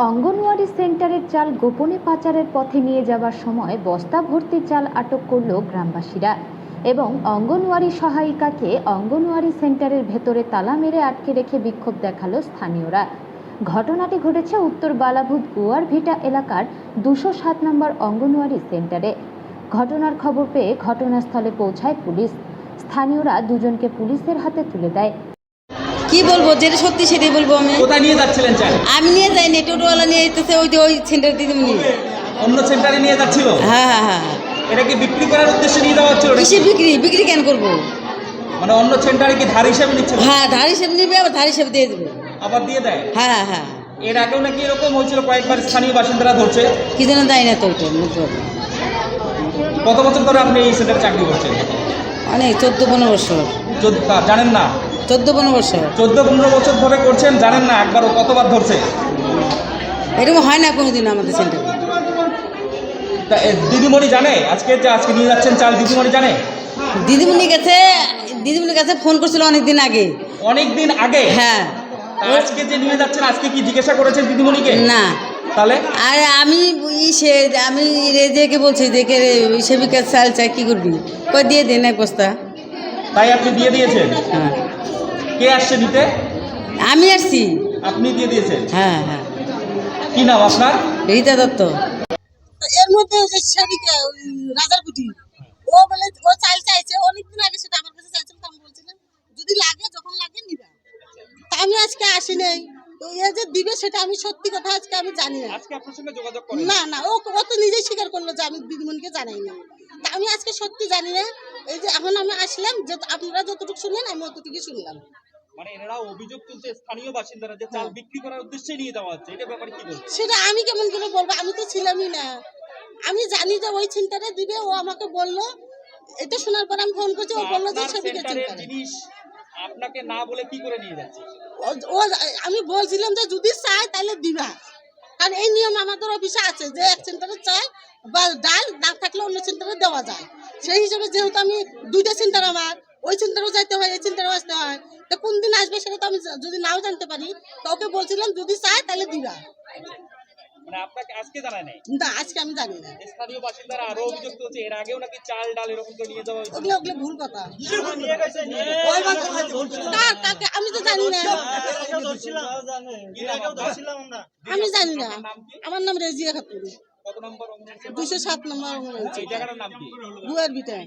অঙ্গনওয়াড়ি সেন্টারের চাল গোপনে পাচারের পথে নিয়ে যাওয়ার সময় বস্তা ভর্তি চাল আটক করল গ্রামবাসীরা এবং অঙ্গনওয়াড়ি সহায়িকাকে অঙ্গনওয়াড়ি সেন্টারের ভেতরে তালা মেরে আটকে রেখে বিক্ষোভ দেখালো স্থানীয়রা। ঘটনাটি ঘটেছে উত্তর বালাভূত গোয়ারভিটা এলাকার 207 নম্বর অঙ্গনওয়াড়ি সেন্টারে। ঘটনার খবর পেয়ে ঘটনাস্থলে পৌঁছায় পুলিশ। স্থানীয়রা দুজনকে পুলিশের হাতে তুলে দেয়। কি বলবো, যেটা সত্যি সেটাই বলবো। আমি কোথায় নিয়ে যাচ্ছিলেন চাল? আমি নিয়ে যাইনি, টোটোওয়ালা নিয়ে যেতেছে। ওই সেন্টার দিদিমণি অন্য সেন্টারে নিয়ে যাচ্ছিল। হ্যাঁ। এটা কি বিক্রি করার উদ্দেশ্যে নিয়ে যাওয়া হচ্ছিল? কিসে বিক্রি কেন করবো? মানে অন্য সেন্টারে কি ধার হিসেবে নিচ্ছে? হ্যাঁ, ধার হিসেবে নিবে, আবার ধার হিসেবে দিয়ে দেবে। আবার দিয়ে দেয়? হ্যাঁ। এর আগেও নাকি এরকম হয়েছিল, কয়েকবার স্থানীয় বাসিন্দারা ধরছে। কি যেন দেয় না তো ওইটা বলতে পারবো। কত বছর ধরে আপনি এই সেন্টারে চাকরি করছেন? অনেক 14-15 বছর। জানেন না? 14-15 বছর। 14-15 বছর ধরে করছেন, জানেন না একবারও কতবার ধরছে? এরকম হয় না কোনোদিন আমাদের সেন্টারে। দিদিমণি জানে আজকে নিয়ে যাচ্ছেন চাল? দিদিমণি জানে? দিদিমণির কাছে ফোন করছিল অনেকদিন আগে। অনেকদিন আগে? হ্যাঁ। আজকে যে নিয়ে যাচ্ছেন, আজকে কি জিজ্ঞাসা করেছেন দিদিমণিকে? না। তাহলে আর আমি রেজেকে বলছি যে কে সেবিকার চাল চাই, কি করবি? কই দিয়ে দেন এক বস্তা। তাই আপনি দিয়ে দিয়েছেন? হ্যাঁ। কে আসছে নিতে? আমি আসছি। আপনি দিয়ে দিয়েছেন? হ্যাঁ। কি নাম আপনার? রীতা দত্ত। এর মধ্যে যে সেদিকে রাজারকুটি ও বলে ও চাল চাইছে অনেকদিন আগে, সেটা আমার কাছে চাইছিল। আমি বলছিলাম যদি লাগে, যখন লাগে নিবা। তা আমি আজকে আসি নাই, তো এ যে দিবে সেটা আমি সত্যি কথা আজকে আমি জানি না। আজকে আপনার সঙ্গে যোগাযোগ করেন? না, ও তো নিজেই স্বীকার করলো যে আমি দিদিমণিকে জানাই না। তা আমি আজকে সত্যি জানি না। এই যে এখন আমি আসলাম, যে আপনারা যতটুকু শুনলেন আমি অতটুকুই শুনলাম। মানে এনারা অভিযোগ তুলছে স্থানীয় বাসিন্দারা যে চাল বিক্রি করার উদ্দেশ্যে নিয়ে যাওয়া হচ্ছে, এটা ব্যাপারে কি বলছেন? সেটা আমি কেমন করে বলবো, আমি তো ছিলামই না। আমি জানি যে ওই চিন্তাটা দিবে, ও আমাকে বললো। এটা শোনার পর আমি ফোন করছি, ও বললো যে সেদিকে চিন্তা জিনিস আপনাকে না বলে কি করে নিয়ে যাচ্ছে? ও আমি বলছিলাম যে যদি চাই তাহলে দিবা, কারণ এই নিয়ম আমাদের অফিসে আছে যে এক সেন্টারে চাই বা ডাল না থাকলে অন্য সেন্টারে দেওয়া যায়। সেই হিসেবে যেহেতু আমি দুইটা সেন্টার, আমার ওই সেন্টারেও যাইতে হয়, এই সেন্টারেও আসতে হয়। তো কোন দিন আসবে সেটা তো আমি যদি নাও জানতে পারি, তো ওকে বলছিলাম যদি চাই তাহলে দিবা। মানে আপনাকে আজকে জানায় নাই? না, আজকে আমি জানি না। স্থানীয় বাসিন্দারা আরো অভিযোগ তুলছে এর আগেও নাকি চাল ডাল এরকম করে নিয়ে যাওয়া হয়েছে। ওগুলো ভুল কথা। কাকে আমি তো জানি না। আমি জানি না। আমার নাম রেজিয়া খাতুন। কত নম্বর? 207 নম্বর। এই জায়গাটার নাম কি? গুয়ারভিটা।